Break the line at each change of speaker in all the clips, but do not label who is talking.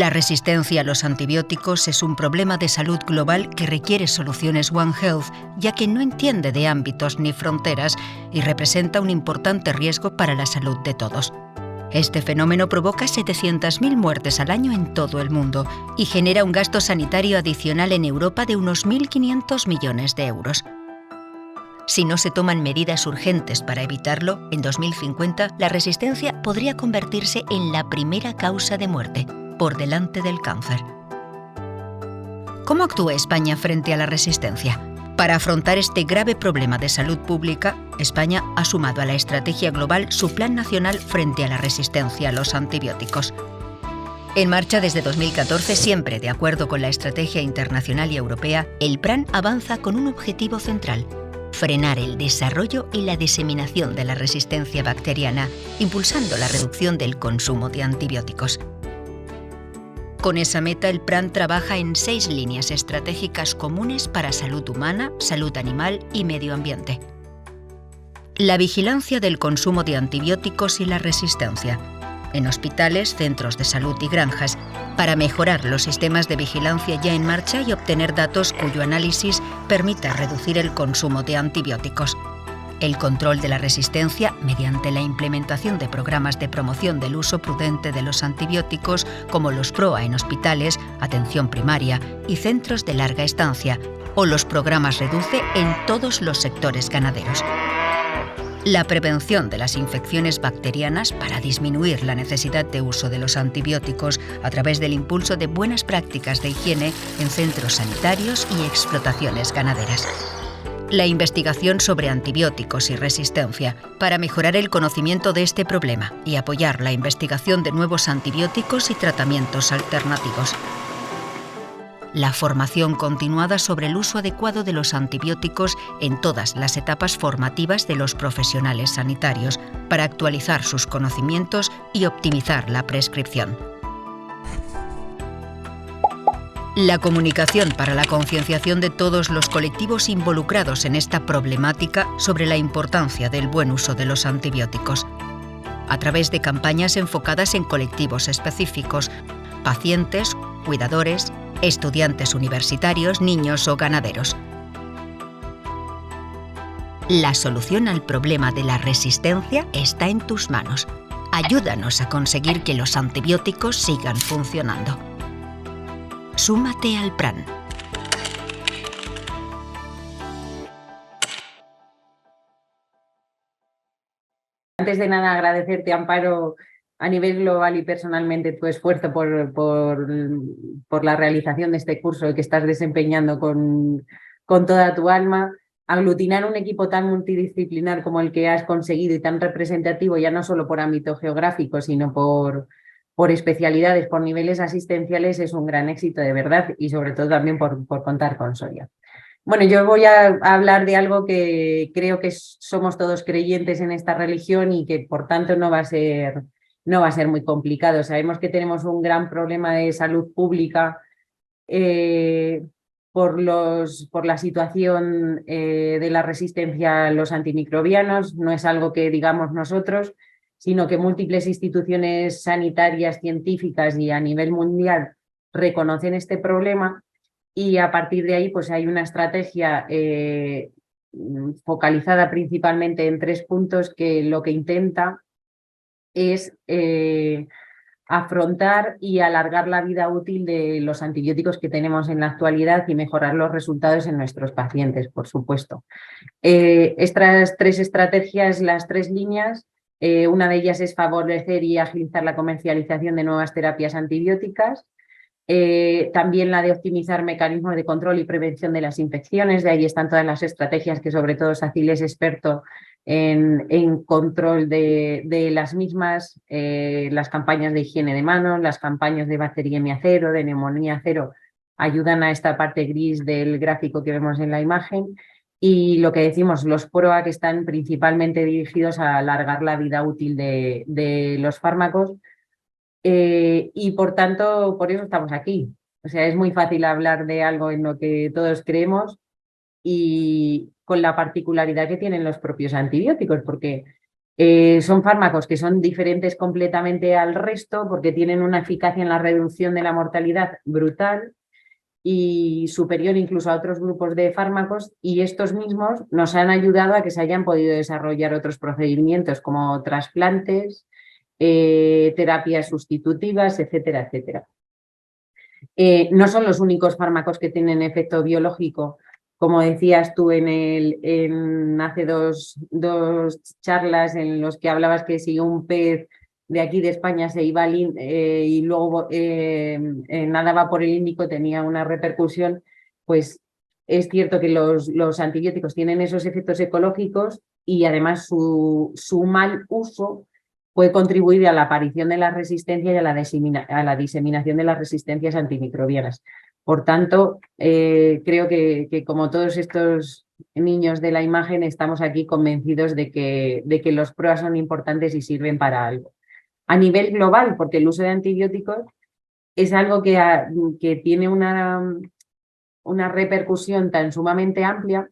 La resistencia a los antibióticos es un problema de salud global que requiere soluciones One Health, ya que no entiende de ámbitos ni fronteras y representa un importante riesgo para la salud de todos. Este fenómeno provoca 700.000 muertes al año en todo el mundo y genera un gasto sanitario adicional en Europa de unos 1.500 millones de euros. Si no se toman medidas urgentes para evitarlo, en 2050 la resistencia podría convertirse en la primera causa de muerte, por delante del cáncer. ¿Cómo actúa España frente a la resistencia? Para afrontar este grave problema de salud pública, España ha sumado a la estrategia global su Plan Nacional frente a la resistencia a los antibióticos. En marcha desde 2014, siempre de acuerdo con la estrategia internacional y europea, el plan avanza con un objetivo central: frenar el desarrollo y la diseminación de la resistencia bacteriana, impulsando la reducción del consumo de antibióticos. Con esa meta, el plan trabaja en 6 líneas estratégicas comunes para salud humana, salud animal y medio ambiente. La vigilancia del consumo de antibióticos y la resistencia. En hospitales, centros de salud y granjas, para mejorar los sistemas de vigilancia ya en marcha y obtener datos cuyo análisis permita reducir el consumo de antibióticos. El control de la resistencia mediante la implementación de programas de promoción del uso prudente de los antibióticos como los PROA en hospitales, atención primaria y centros de larga estancia, o los programas REDUCE en todos los sectores ganaderos. La prevención de las infecciones bacterianas para disminuir la necesidad de uso de los antibióticos a través del impulso de buenas prácticas de higiene en centros sanitarios y explotaciones ganaderas. La investigación sobre antibióticos y resistencia para mejorar el conocimiento de este problema y apoyar la investigación de nuevos antibióticos y tratamientos alternativos. La formación continuada sobre el uso adecuado de los antibióticos en todas las etapas formativas de los profesionales sanitarios para actualizar sus conocimientos y optimizar la prescripción. La comunicación para la concienciación de todos los colectivos involucrados en esta problemática sobre la importancia del buen uso de los antibióticos, a través de campañas enfocadas en colectivos específicos: pacientes, cuidadores, estudiantes universitarios, niños o ganaderos. La solución al problema de la resistencia está en tus manos. Ayúdanos a conseguir que los antibióticos sigan funcionando. Súmate al plan.
Antes de nada, agradecerte, Amparo, a nivel global y personalmente tu esfuerzo por la realización de este curso que estás desempeñando con toda tu alma. Aglutinar un equipo tan multidisciplinar como el que has conseguido y tan representativo, ya no solo por ámbito geográfico, sino por especialidades, por niveles asistenciales, es un gran éxito de verdad, y sobre todo también por contar con Soria. Bueno, yo voy a hablar de algo que creo que somos todos creyentes en esta religión y que por tanto no va a ser muy complicado. Sabemos que tenemos un gran problema de salud pública por la situación de la resistencia a los antimicrobianos. No es algo que digamos nosotros, sino que múltiples instituciones sanitarias, científicas y a nivel mundial reconocen este problema, y a partir de ahí pues hay una estrategia focalizada principalmente en 3 puntos que lo que intenta es afrontar y alargar la vida útil de los antibióticos que tenemos en la actualidad y mejorar los resultados en nuestros pacientes, por supuesto. Estas 3 estrategias, las 3 líneas, una de ellas es favorecer y agilizar la comercialización de nuevas terapias antibióticas. También la de optimizar mecanismos de control y prevención de las infecciones. De ahí están todas las estrategias que sobre todo Sacil es experto en control de las mismas, las campañas de higiene de manos, las campañas de bacteriemia cero, de neumonía cero, ayudan a esta parte gris del gráfico que vemos en la imagen. Y lo que decimos, los PROA, que están principalmente dirigidos a alargar la vida útil de los fármacos. Y por tanto, por eso estamos aquí. O sea, es muy fácil hablar de algo en lo que todos creemos y con la particularidad que tienen los propios antibióticos, porque Son fármacos que son diferentes completamente al resto porque tienen una eficacia en la reducción de la mortalidad brutal y superior incluso a otros grupos de fármacos, y estos mismos nos han ayudado a que se hayan podido desarrollar otros procedimientos como trasplantes, terapias sustitutivas, etcétera, etcétera. No son los únicos fármacos que tienen efecto biológico. Como decías tú hace dos charlas en los que hablabas que si un pez de aquí de España se iba y luego nadaba por el Índico, tenía una repercusión, pues es cierto que los antibióticos tienen esos efectos ecológicos y además su mal uso puede contribuir a la aparición de la resistencia y a la diseminación de las resistencias antimicrobianas. Por tanto, creo que como todos estos niños de la imagen estamos aquí convencidos de que los PROA son importantes y sirven para algo. A nivel global, porque el uso de antibióticos es algo que tiene una repercusión tan sumamente amplia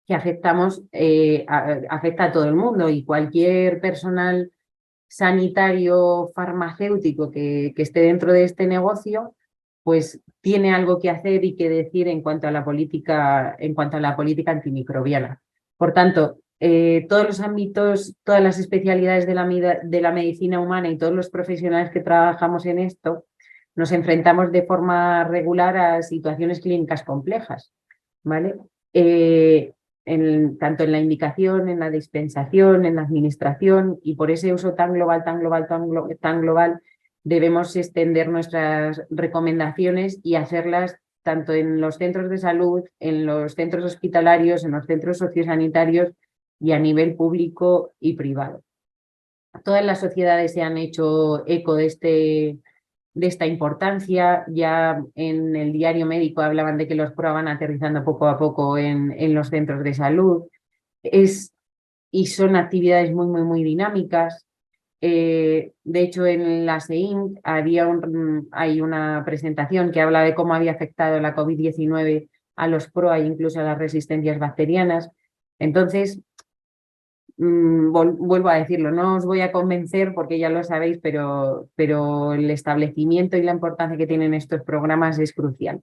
que afecta a todo el mundo, y cualquier personal sanitario farmacéutico que esté dentro de este negocio, pues tiene algo que hacer y que decir en cuanto a la política antimicrobiana. Por tanto, todos los ámbitos, todas las especialidades de la medicina humana y todos los profesionales que trabajamos en esto, nos enfrentamos de forma regular a situaciones clínicas complejas, ¿vale? Tanto en la indicación, en la dispensación, en la administración, y por ese uso tan global, debemos extender nuestras recomendaciones y hacerlas tanto en los centros de salud, en los centros hospitalarios, en los centros sociosanitarios y a nivel público y privado. Todas las sociedades se han hecho eco de esta importancia. Ya en el diario médico hablaban de que los PROA van aterrizando poco a poco en los centros de salud. Y son actividades muy, muy, muy dinámicas. De hecho, en la SEIN hay una presentación que habla de cómo había afectado la COVID-19 a los PROA e incluso a las resistencias bacterianas. Entonces, vuelvo a decirlo, no os voy a convencer porque ya lo sabéis, pero el establecimiento y la importancia que tienen estos programas es crucial.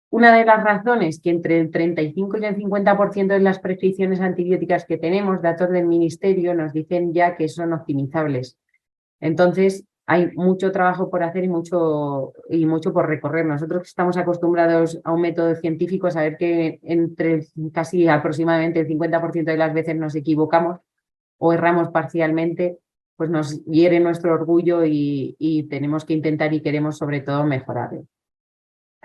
Una de las razones que entre el 35 y el 50% de las prescripciones antibióticas que tenemos, datos del Ministerio, nos dicen ya que son optimizables. Entonces, hay mucho trabajo por hacer y mucho por recorrer. Nosotros estamos acostumbrados a un método científico, saber que casi aproximadamente el 50% de las veces nos equivocamos o erramos parcialmente, pues nos hiere nuestro orgullo y tenemos que intentar y queremos sobre todo mejorarlo.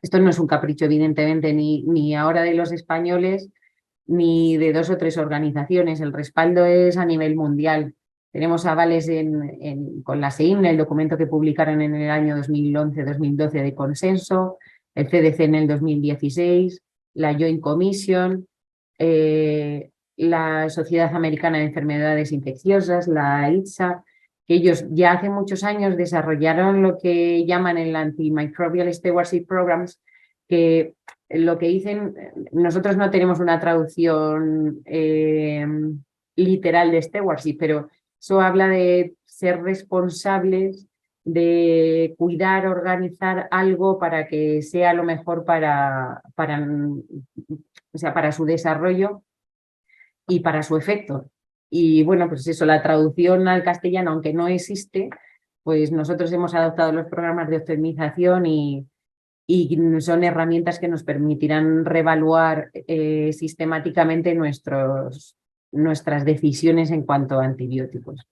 Esto no es un capricho, evidentemente, ni ahora de los españoles, ni de 2 o 3 organizaciones. El respaldo es a nivel mundial. Tenemos avales con la SEIN, el documento que publicaron en el año 2011-2012 de consenso, el CDC en el 2016, la Joint Commission, la Sociedad Americana de Enfermedades Infecciosas, la ITSA, que ellos ya hace muchos años desarrollaron lo que llaman el Antimicrobial Stewardship Programs, que lo que dicen, nosotros no tenemos una traducción literal de stewardship, pero eso habla de ser responsables, de cuidar, organizar algo para que sea lo mejor para su desarrollo y para su efecto. Y bueno, pues eso, la traducción al castellano, aunque no existe, pues nosotros hemos adoptado los programas de optimización y son herramientas que nos permitirán reevaluar sistemáticamente nuestras decisiones en cuanto a antibióticos.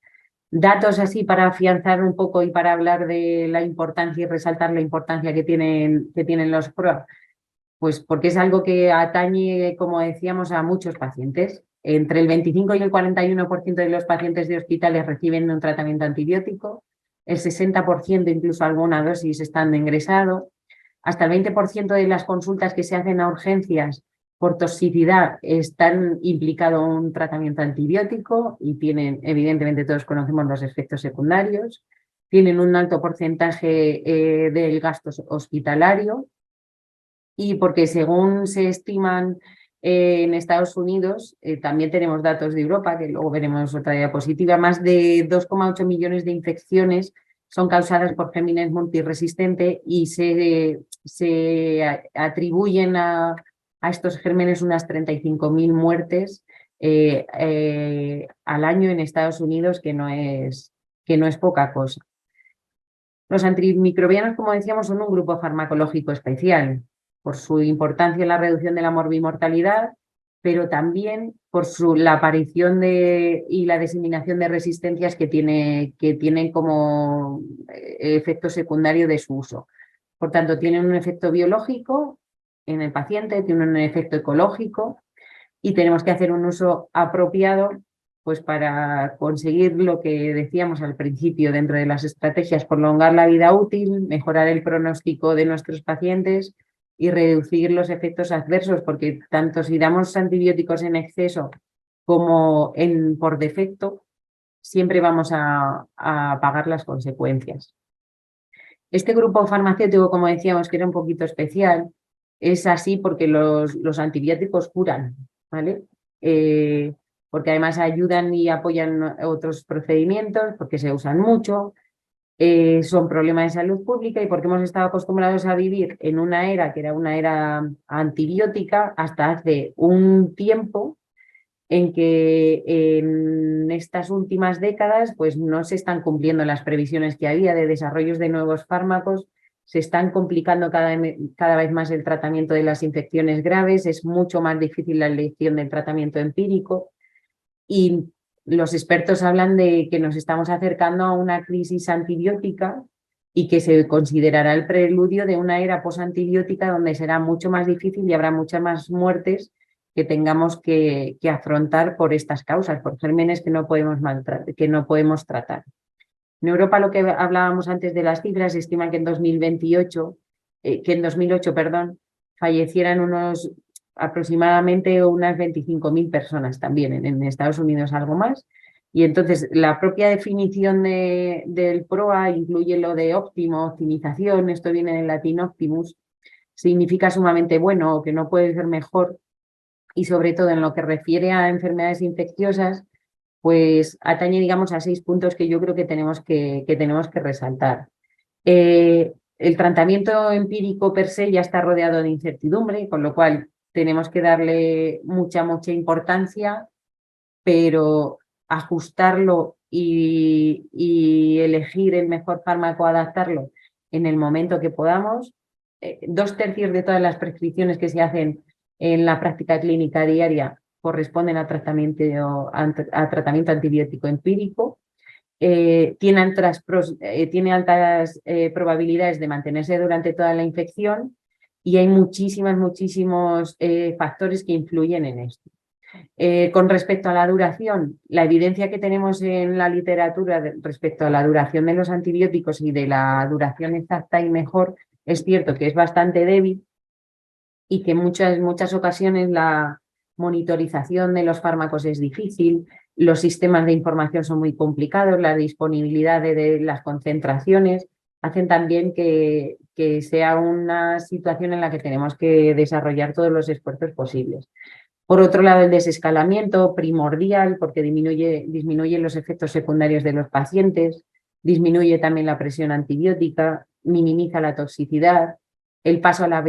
Datos así para afianzar un poco y para hablar de la importancia y resaltar la importancia que tienen los PROA, pues porque es algo que atañe, como decíamos, a muchos pacientes. Entre el 25 y el 41% de los pacientes de hospitales reciben un tratamiento antibiótico, el 60% incluso alguna dosis están ingresados, hasta el 20% de las consultas que se hacen a urgencias por toxicidad están implicados en un tratamiento antibiótico y tienen, evidentemente todos conocemos los efectos secundarios, tienen un alto porcentaje del gasto hospitalario, y porque según se estiman En Estados Unidos también tenemos datos de Europa, que luego veremos otra diapositiva, más de 2,8 millones de infecciones son causadas por gérmenes multiresistentes y se atribuyen a estos gérmenes unas 35.000 muertes al año en Estados Unidos, que no es poca cosa. Los antimicrobianos, como decíamos, son un grupo farmacológico especial por su importancia en la reducción de la morbimortalidad, pero también por la aparición y la diseminación de resistencias que tienen como efecto secundario de su uso. Por tanto, tienen un efecto biológico en el paciente, tienen un efecto ecológico y tenemos que hacer un uso apropiado pues para conseguir lo que decíamos al principio dentro de las estrategias, prolongar la vida útil, mejorar el pronóstico de nuestros pacientes y reducir los efectos adversos, porque tanto si damos antibióticos en exceso como por defecto, siempre vamos a pagar las consecuencias. Este grupo farmacéutico, como decíamos, que era un poquito especial, es así porque los antibióticos curan, ¿vale? Porque además ayudan y apoyan otros procedimientos, porque se usan mucho, son problemas de salud pública y porque hemos estado acostumbrados a vivir en una era que era una era antibiótica hasta hace un tiempo en que en estas últimas décadas pues no se están cumpliendo las previsiones que había de desarrollos de nuevos fármacos, se están complicando cada vez más el tratamiento de las infecciones graves, es mucho más difícil la elección del tratamiento empírico y los expertos hablan de que nos estamos acercando a una crisis antibiótica y que se considerará el preludio de una era posantibiótica donde será mucho más difícil y habrá muchas más muertes que tengamos que afrontar por estas causas, por gérmenes que no podemos tratar. En Europa, lo que hablábamos antes de las cifras, se estima que en 2008, perdón, fallecieran aproximadamente unas 25.000 personas también, en Estados Unidos algo más. Y entonces la propia definición del PROA incluye lo de óptimo, optimización, esto viene del latín optimus, significa sumamente bueno o que no puede ser mejor, y sobre todo en lo que refiere a enfermedades infecciosas, pues atañe, digamos, a 6 puntos que yo creo que tenemos que resaltar. El tratamiento empírico per se ya está rodeado de incertidumbre, con lo cual tenemos que darle mucha importancia, pero ajustarlo y elegir el mejor fármaco, adaptarlo en el momento que podamos. 2/3 de todas las prescripciones que se hacen en la práctica clínica diaria corresponden a tratamiento antibiótico empírico. Tiene altas probabilidades de mantenerse durante toda la infección y hay muchísimos factores que influyen en esto. Con respecto a la duración, la evidencia que tenemos en la literatura respecto a la duración de los antibióticos y de la duración exacta y mejor, es cierto que es bastante débil y que en muchas ocasiones la monitorización de los fármacos es difícil, los sistemas de información son muy complicados, la disponibilidad de las concentraciones hacen también que sea una situación en la que tenemos que desarrollar todos los esfuerzos posibles. Por otro lado, el desescalamiento primordial, porque disminuye los efectos secundarios de los pacientes, disminuye también la presión antibiótica, minimiza la toxicidad, el paso a la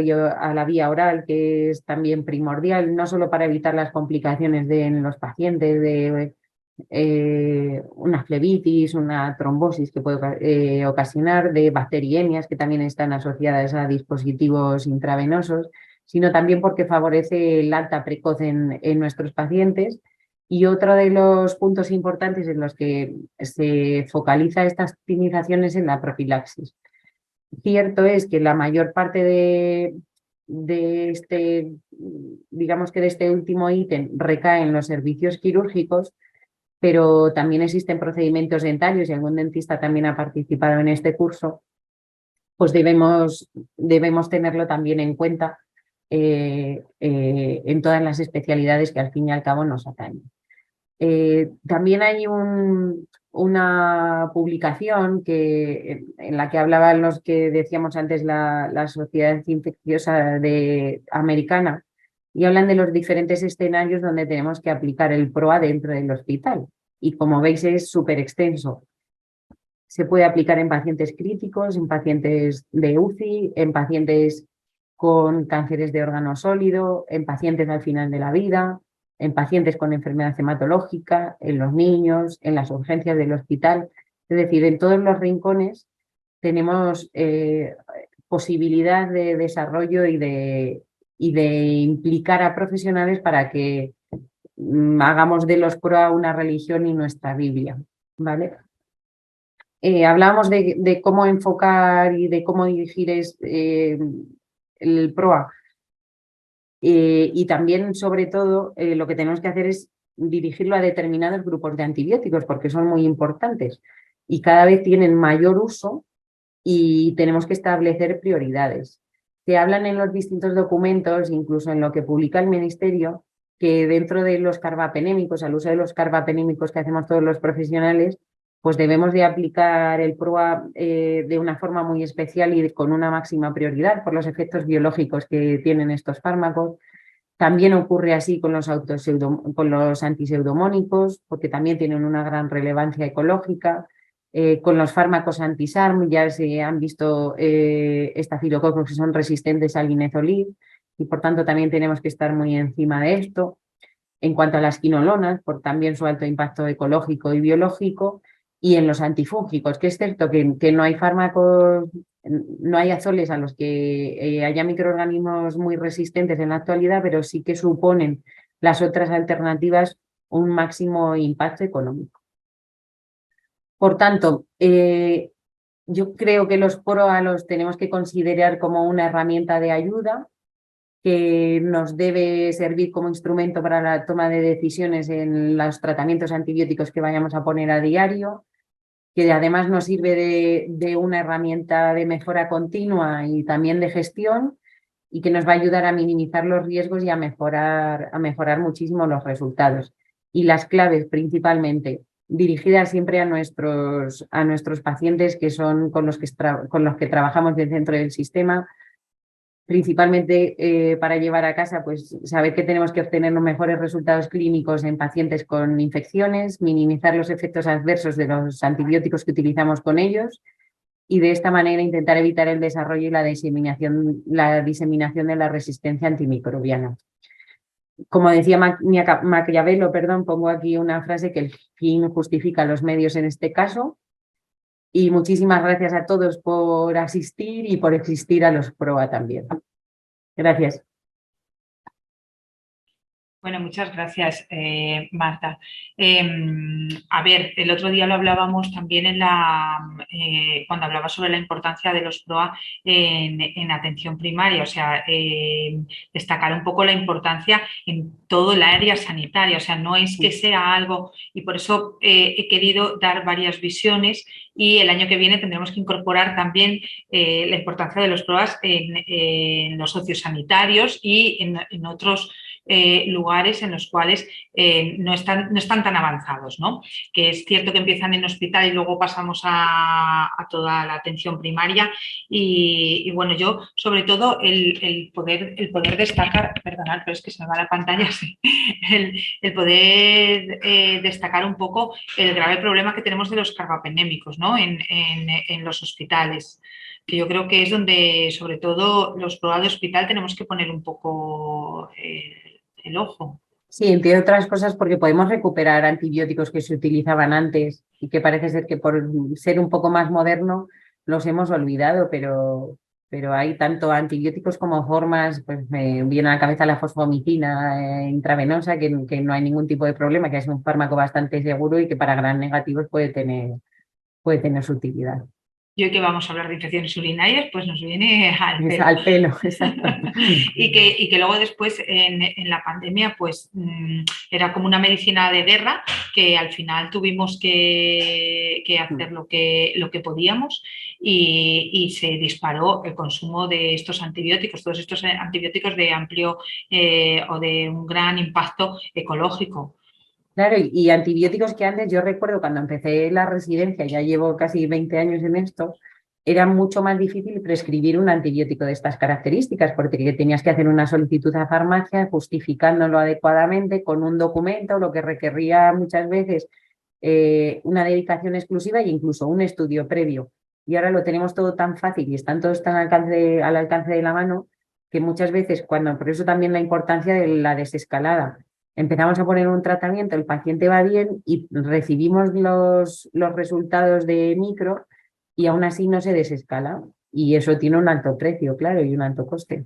vía oral, que es también primordial, no solo para evitar las complicaciones en los pacientes de una flebitis, una trombosis que puede ocasionar, de bacteriemias que también están asociadas a dispositivos intravenosos, sino también porque favorece el alta precoz en nuestros pacientes. Y otro de los puntos importantes en los que se focaliza estas optimizaciones en la profilaxis. Cierto es que la mayor parte de este, digamos que de este último ítem recae en los servicios quirúrgicos, pero también existen procedimientos dentarios y algún dentista también ha participado en este curso, pues debemos tenerlo también en cuenta en todas las especialidades que al fin y al cabo nos atañen. También hay una publicación en la que hablaban los que decíamos antes, la Sociedad Infecciosa americana, y hablan de los diferentes escenarios donde tenemos que aplicar el PROA dentro del hospital. Y como veis es súper extenso. Se puede aplicar en pacientes críticos, en pacientes de UCI, en pacientes con cánceres de órgano sólido, en pacientes al final de la vida, en pacientes con enfermedad hematológica, en los niños, en las urgencias del hospital. Es decir, en todos los rincones tenemos posibilidad de desarrollo y de implicar a profesionales para que hagamos de los PROA una religión y nuestra Biblia, ¿vale? Hablábamos de cómo enfocar y de cómo dirigir el PROA. Y también, sobre todo, lo que tenemos que hacer es dirigirlo a determinados grupos de antibióticos, porque son muy importantes y cada vez tienen mayor uso y tenemos que establecer prioridades. Se hablan en los distintos documentos, incluso en lo que publica el Ministerio, que dentro de los carbapenémicos, al uso de los carbapenémicos que hacemos todos los profesionales, pues debemos de aplicar el PROA de una forma muy especial y con una máxima prioridad por los efectos biológicos que tienen estos fármacos. También ocurre así con los antiseudomónicos, porque también tienen una gran relevancia ecológica. Con los fármacos anti-SARM ya se han visto estafilococos que son resistentes al linezolid y por tanto también tenemos que estar muy encima de esto. En cuanto a las quinolonas, por también su alto impacto ecológico y biológico, y en los antifúngicos, que es cierto que no hay fármacos, no hay azoles a los que haya microorganismos muy resistentes en la actualidad, pero sí que suponen las otras alternativas un máximo impacto económico. Por tanto, yo creo que los PROA los tenemos que considerar como una herramienta de ayuda que nos debe servir como instrumento para la toma de decisiones en los tratamientos antibióticos que vayamos a poner a diario, que además nos sirve de una herramienta de mejora continua y también de gestión y que nos va a ayudar a minimizar los riesgos y a mejorar muchísimo los resultados. Y las claves principalmente dirigidas siempre a nuestros pacientes que son con los que trabajamos dentro del sistema, principalmente para llevar a casa, pues saber que tenemos que obtener los mejores resultados clínicos en pacientes con infecciones, minimizar los efectos adversos de los antibióticos que utilizamos con ellos y de esta manera intentar evitar el desarrollo y la diseminación de la resistencia antimicrobiana. Como decía Maquiavelo, pongo aquí una frase que el fin justifica los medios en este caso. Y muchísimas gracias a todos por asistir y por existir a los PROA también. Gracias.
Bueno, muchas gracias, Marta. A ver, el otro día lo hablábamos también cuando hablaba sobre la importancia de los PROA en atención primaria, o sea, destacar un poco la importancia en todo el área sanitaria, o sea, no es que sea algo, y por eso he querido dar varias visiones y el año que viene tendremos que incorporar también la importancia de los PROAs en los sociosanitarios y en otros lugares en los cuales no están tan avanzados, ¿no? Que es cierto que empiezan en hospital y luego pasamos a toda la atención primaria y bueno, yo sobre todo el poder destacar, perdonad, pero es que se me va la pantalla, sí, el poder destacar un poco el grave problema que tenemos de los carbapenémicos, ¿no? en los hospitales, que yo creo que es donde, sobre todo, los PROA de hospital tenemos que poner un poco el ojo.
Sí, entre otras cosas porque podemos recuperar antibióticos que se utilizaban antes y que parece ser que por ser un poco más moderno los hemos olvidado, pero hay tanto antibióticos como formas, pues me viene a la cabeza la fosfomicina intravenosa, que no hay ningún tipo de problema, que es un fármaco bastante seguro y que para gran negativos puede tener su utilidad.
Y hoy que vamos a hablar de infecciones urinarias, pues nos viene al pelo.
Al pelo, exacto.
y que luego después en la pandemia pues era como una medicina de guerra que al final tuvimos que hacer lo que podíamos y se disparó el consumo de estos antibióticos, todos estos antibióticos de amplio o de un gran impacto ecológico.
Claro, y antibióticos que antes, yo recuerdo cuando empecé la residencia, ya llevo casi 20 años en esto, era mucho más difícil prescribir un antibiótico de estas características, porque tenías que hacer una solicitud a farmacia justificándolo adecuadamente con un documento, lo que requería muchas veces una dedicación exclusiva e incluso un estudio previo. Y ahora lo tenemos todo tan fácil y están todos tan al alcance de la mano que muchas veces, por eso también la importancia de la desescalada. Empezamos a poner un tratamiento, el paciente va bien y recibimos los resultados de micro y aún así no se desescala. Y eso tiene un alto precio, claro, y un alto coste.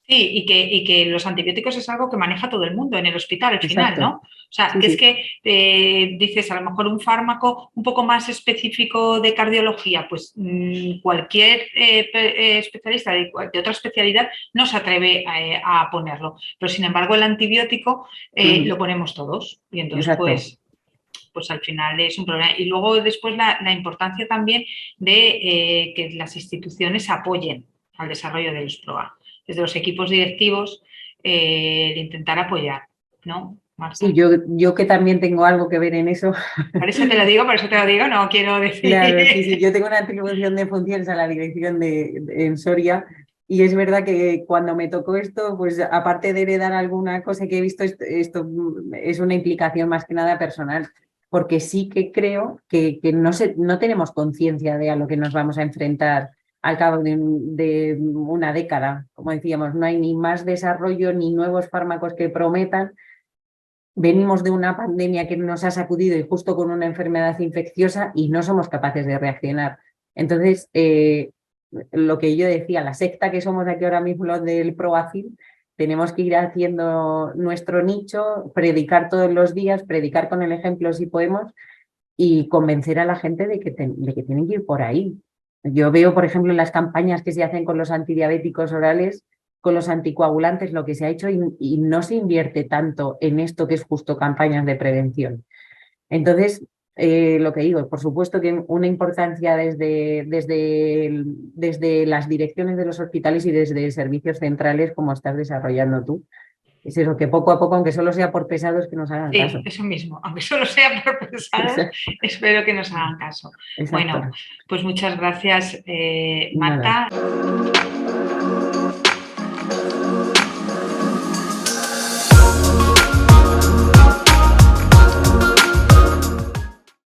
Sí, y que los antibióticos es algo que maneja todo el mundo en el hospital al final,
Exacto.
¿no? O sea,
Sí,
que
sí.
es que dices, a lo mejor un fármaco un poco más específico de cardiología, pues cualquier especialista de otra especialidad no se atreve a ponerlo. Pero sin embargo, el antibiótico lo ponemos todos. Y entonces,
Exacto.
pues al final es un problema. Y luego después la importancia también de que las instituciones apoyen al desarrollo de los PROA. Desde los equipos directivos, de intentar apoyar, ¿no, Marta?
Sí, yo que también tengo algo que ver en eso.
Por eso te lo digo, no quiero decir.
Claro, sí, yo tengo una atribución de funciones a la dirección en Soria y es verdad que cuando me tocó esto, pues aparte de heredar alguna cosa que he visto, esto es una implicación más que nada personal, porque sí que creo que no tenemos conciencia de a lo que nos vamos a enfrentar al cabo de una década. Como decíamos, no hay ni más desarrollo ni nuevos fármacos que prometan. Venimos de una pandemia que nos ha sacudido y justo con una enfermedad infecciosa y no somos capaces de reaccionar. Entonces, lo que yo decía, la secta que somos aquí ahora mismo, los del Proacil, tenemos que ir haciendo nuestro nicho, predicar todos los días, predicar con el ejemplo si podemos y convencer a la gente de que tienen que ir por ahí. Yo veo, por ejemplo, en las campañas que se hacen con los antidiabéticos orales, con los anticoagulantes, lo que se ha hecho y no se invierte tanto en esto que es justo campañas de prevención. Entonces, lo que digo, por supuesto que una importancia desde las direcciones de los hospitales y desde servicios centrales como estás desarrollando tú. Es eso, que poco a poco, aunque solo sea por pesados, que nos hagan caso.
Sí, eso mismo, aunque solo sea por pesados, espero que nos hagan caso.
Exacto.
Bueno, pues muchas gracias, Marta.
Nada.